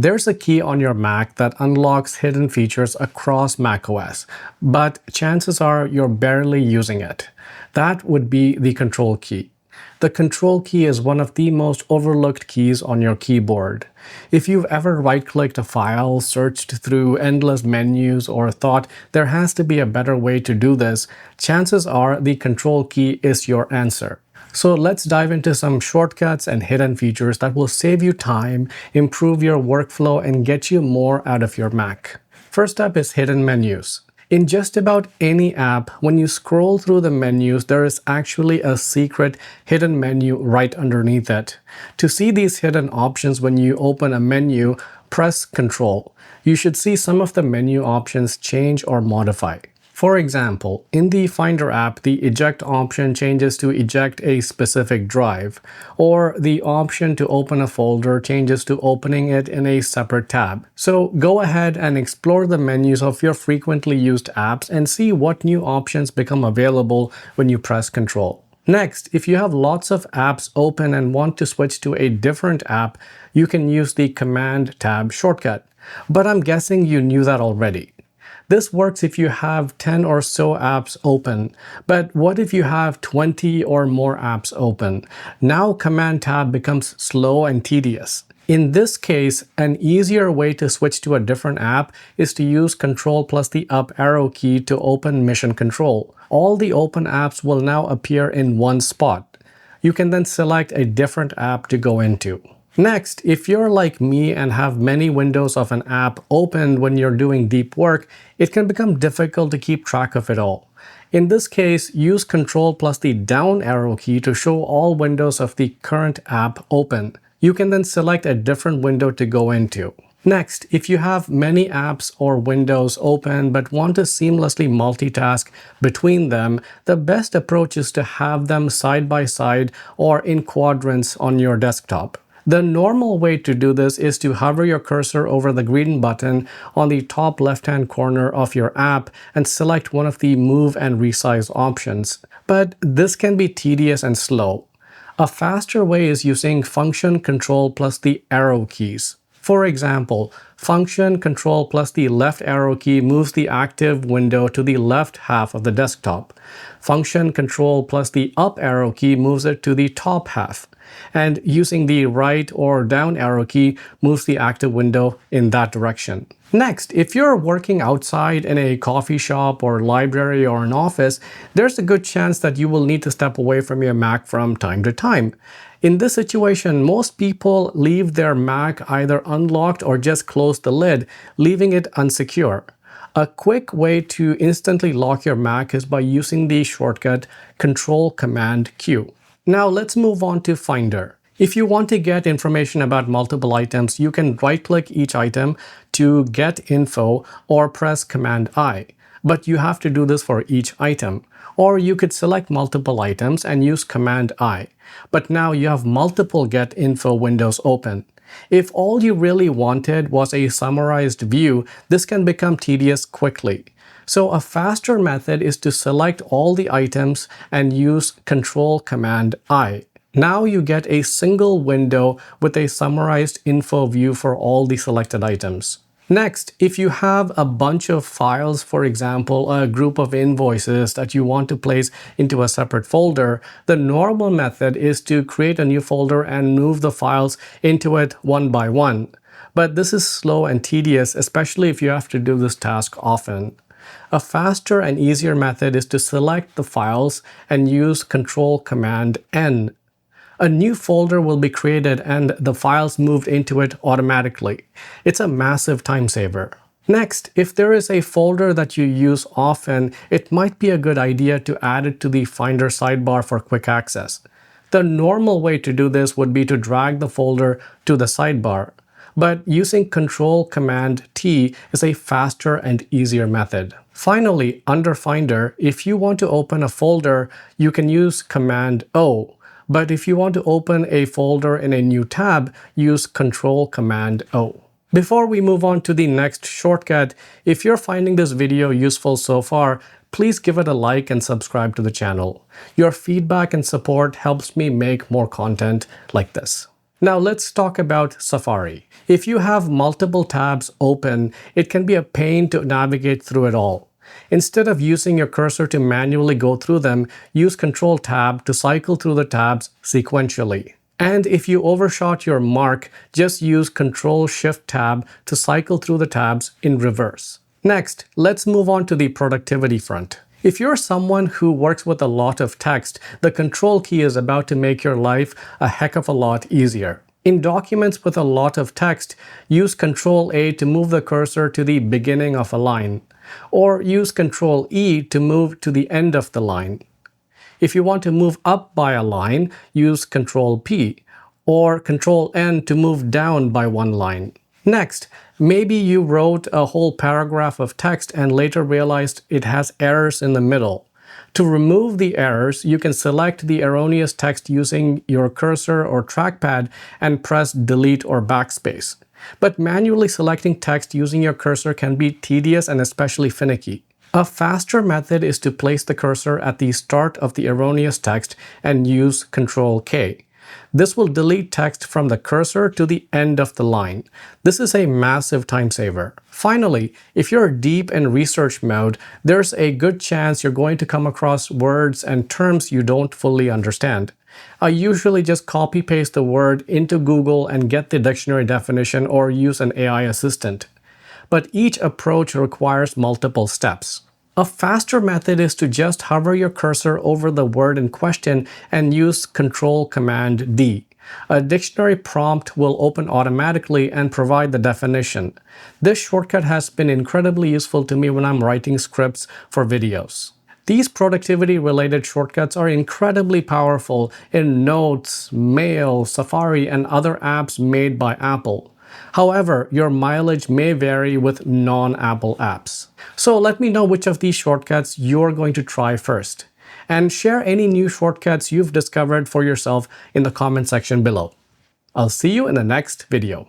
There's a key on your Mac that unlocks hidden features across macOS, but chances are you're barely using it. That would be the control key. The control key is one of the most overlooked keys on your keyboard. If you've ever right-clicked a file, searched through endless menus, or thought there has to be a better way to do this, chances are the control key is your answer. So let's dive into some shortcuts and hidden features that will save you time, improve your workflow, and get you more out of your Mac. First up is hidden menus. In just about any app, when you scroll through the menus, there is actually a secret hidden menu right underneath it. To see these hidden options when you open a menu, press Ctrl. You should see some of the menu options change or modify. For example, in the Finder app, the eject option changes to eject a specific drive, or the option to open a folder changes to opening it in a separate tab. So go ahead and explore the menus of your frequently used apps and see what new options become available when you press Ctrl. Next, if you have lots of apps open and want to switch to a different app, you can use the Command tab shortcut. But I'm guessing you knew that already. This works if you have 10 or so apps open, but what if you have 20 or more apps open? Now Command Tab becomes slow and tedious. In this case, an easier way to switch to a different app is to use Ctrl plus the up arrow key to open Mission Control. All the open apps will now appear in one spot. You can then select a different app to go into. Next, if you're like me and have many windows of an app open when you're doing deep work, it can become difficult to keep track of it all. In this case, use Ctrl plus the down arrow key to show all windows of the current app open. You can then select a different window to go into. Next, if you have many apps or windows open but want to seamlessly multitask between them, the best approach is to have them side by side or in quadrants on your desktop. The normal way to do this is to hover your cursor over the green button on the top left-hand corner of your app and select one of the move and resize options. But this can be tedious and slow. A faster way is using Function Control plus the arrow keys. For example, Function Control plus the left arrow key moves the active window to the left half of the desktop. Function Control plus the up arrow key moves it to the top half. And using the right or down arrow key moves the active window in that direction. Next, if you're working outside in a coffee shop or library or an office, there's a good chance that you will need to step away from your Mac from time to time. In this situation, most people leave their Mac either unlocked or just close the lid, leaving it unsecure. A quick way to instantly lock your Mac is by using the shortcut Control-Command-Q. Now let's move on to Finder. If you want to get information about multiple items, you can right-click each item to get info or press Command-I. But you have to do this for each item. Or you could select multiple items and use Command-I. But now you have multiple get info windows open. If all you really wanted was a summarized view, this can become tedious quickly. So a faster method is to select all the items and use Control-Command-I. Now you get a single window with a summarized info view for all the selected items. Next, if you have a bunch of files, for example, a group of invoices that you want to place into a separate folder, the normal method is to create a new folder and move the files into it one by one. But this is slow and tedious, especially if you have to do this task often. A faster and easier method is to select the files and use Control-Command-N. A new folder will be created and the files moved into it automatically. It's a massive time saver. Next, if there is a folder that you use often, it might be a good idea to add it to the Finder sidebar for quick access. The normal way to do this would be to drag the folder to the sidebar. But using Control-Command-T is a faster and easier method. Finally, under Finder, if you want to open a folder, you can use Command-O. But if you want to open a folder in a new tab, use Control-Command-O. Before we move on to the next shortcut, if you're finding this video useful so far, please give it a like and subscribe to the channel. Your feedback and support helps me make more content like this. Now let's talk about Safari. If you have multiple tabs open, it can be a pain to navigate through it all. Instead of using your cursor to manually go through them, use Control Tab to cycle through the tabs sequentially. And if you overshot your mark, just use Control-Shift-Tab to cycle through the tabs in reverse. Next, let's move on to the productivity front. If you're someone who works with a lot of text, the Control key is about to make your life a heck of a lot easier. In documents with a lot of text, use Control-A to move the cursor to the beginning of a line, or use Control-E to move to the end of the line. If you want to move up by a line, use Control-P, or Control-N to move down by one line. Next, maybe you wrote a whole paragraph of text and later realized it has errors in the middle. To remove the errors, you can select the erroneous text using your cursor or trackpad and press Delete or Backspace. But manually selecting text using your cursor can be tedious and especially finicky. A faster method is to place the cursor at the start of the erroneous text and use Control-K. This will delete text from the cursor to the end of the line. This is a massive time saver. Finally, if you're deep in research mode, there's a good chance you're going to come across words and terms you don't fully understand. I usually just copy-paste the word into Google and get the dictionary definition or use an AI assistant. But each approach requires multiple steps. A faster method is to just hover your cursor over the word in question and use Control-Command-D. A dictionary prompt will open automatically and provide the definition. This shortcut has been incredibly useful to me when I'm writing scripts for videos. These productivity-related shortcuts are incredibly powerful in Notes, Mail, Safari, and other apps made by Apple. However, your mileage may vary with non-Apple apps. So let me know which of these shortcuts you're going to try first. And share any new shortcuts you've discovered for yourself in the comment section below. I'll see you in the next video.